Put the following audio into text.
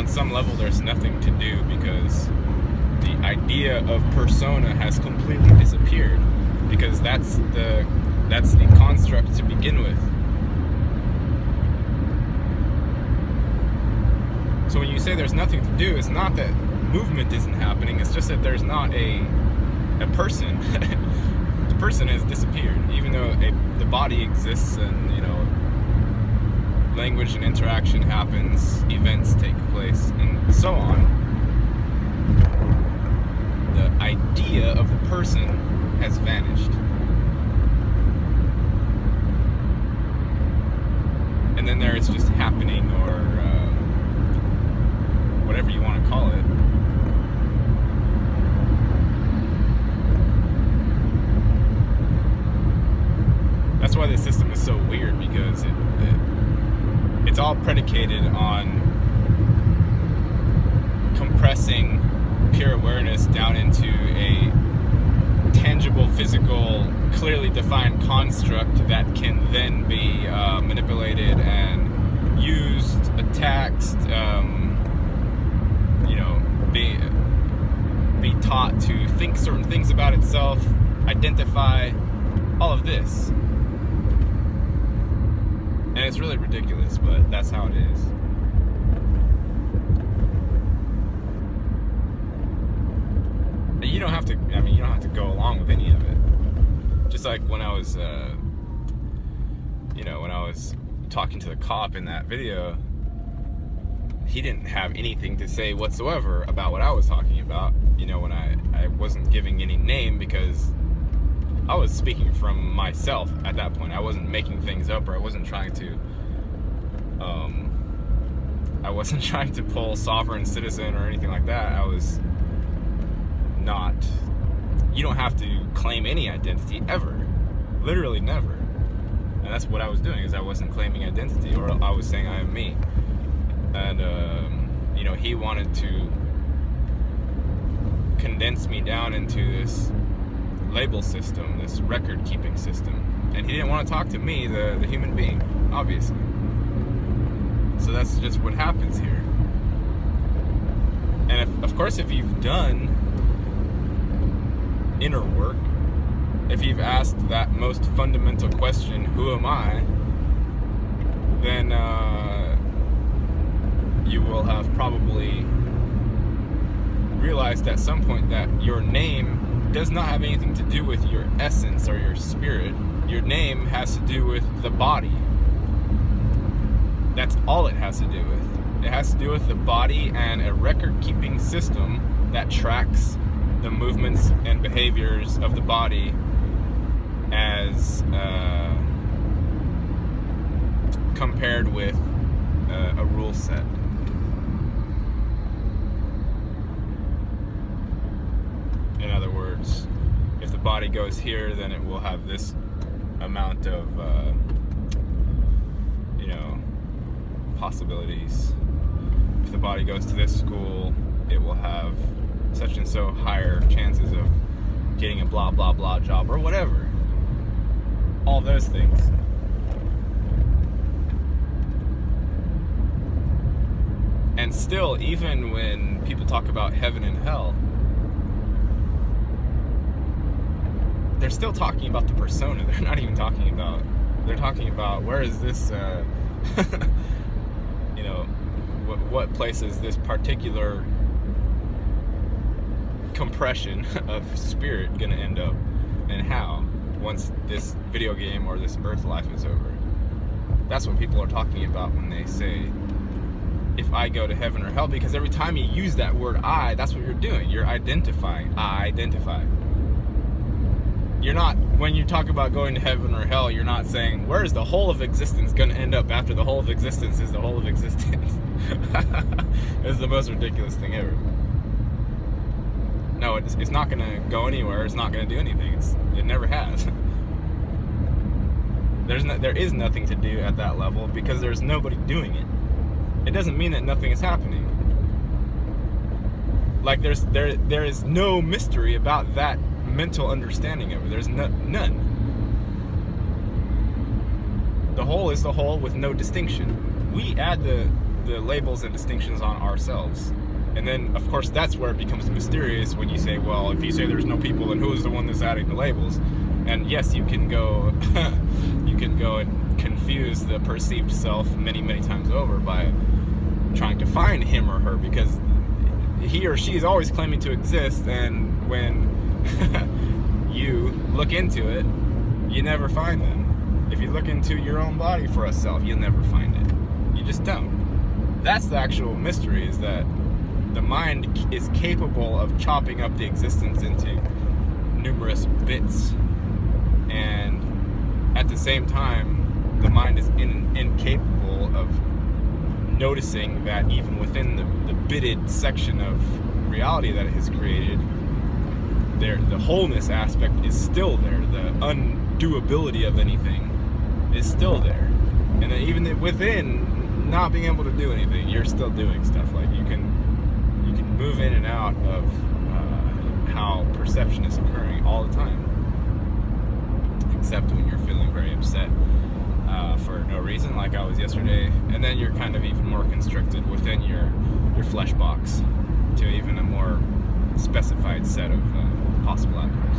on some level there's nothing to do, because the idea of persona has completely disappeared, because that's the construct to begin with. So when you say there's nothing to do, it's not that movement isn't happening, it's just that there's not a person. The person has disappeared, even though the body exists, and language and interaction happens, events take place, and so on. The idea of the person has vanished. And then there is just happening, or whatever you want to call it. That's why this system is so weird, because it's all predicated on compressing pure awareness down into a tangible, physical, clearly defined construct that can then be manipulated and used, attacked, be taught to think certain things about itself, identify, all of this. And it's really ridiculous, but that's how it is. You don't have to go along with any of it. Just like when I was, when I was talking to the cop in that video, he didn't have anything to say whatsoever about what I was talking about. When I wasn't giving any name, because I was speaking from myself at that point. I wasn't making things up, or I wasn't trying to pull sovereign citizen or anything like that. I was not. You don't have to claim any identity ever. Literally never. And that's what I was doing, is I wasn't claiming identity, or I was saying I am me. And he wanted to condense me down into this label system, this record keeping system, and he didn't want to talk to me, the human being, obviously. So that's just what happens here. And of course, if you've done inner work, if you've asked that most fundamental question, who am I, then you will have probably realized at some point that your name does not have anything to do with your essence or your spirit. Your name has to do with the body. That's all it has to do with. It has to do with the body and a record-keeping system that tracks the movements and behaviors of the body as compared with a rule set. In other words, if the body goes here, then it will have this amount of, possibilities. If the body goes to this school, it will have such and so higher chances of getting a blah blah blah job, or whatever. All those things. And still, even when people talk about heaven and hell, they're still talking about the persona. They're not even talking about, they're talking about, where is this, what place is this particular compression of spirit gonna end up, and how, once this video game or this earth life is over. That's what people are talking about when they say, if I go to heaven or hell, because every time you use that word I, that's what you're doing. You're identifying. I identify. You're not, when you talk about going to heaven or hell, you're not saying, where is the whole of existence going to end up after the whole of existence is the whole of existence? It's the most ridiculous thing ever. No, it's not going to go anywhere. It's not going to do anything. It never has. There is nothing to do at that level, because there's nobody doing it. It doesn't mean that nothing is happening. Like there is no mystery about that mental understanding of it. There's none. The whole is the whole with no distinction. We add the the labels and distinctions on ourselves. And then, of course, that's where it becomes mysterious when you say, well, if you say there's no people, then who is the one that's adding the labels? And yes, you can go you can go and confuse the perceived self many, many times over by trying to find him or her, because he or she is always claiming to exist, and when you look into it, you never find them. If you look into your own body for a self, you'll never find it. You just don't. That's the actual mystery, is that the mind is capable of chopping up the existence into numerous bits, and at the same time, the mind is incapable of noticing that even within the bitted section of reality that it has created, the wholeness aspect is still there. The undoability of anything is still there. And then even within not being able to do anything, you're still doing stuff. Like you can move in and out of how perception is occurring all the time, except when you're feeling very upset for no reason, like I was yesterday, and then you're kind of even more constricted within your flesh box to even a more specified set of possible outcomes.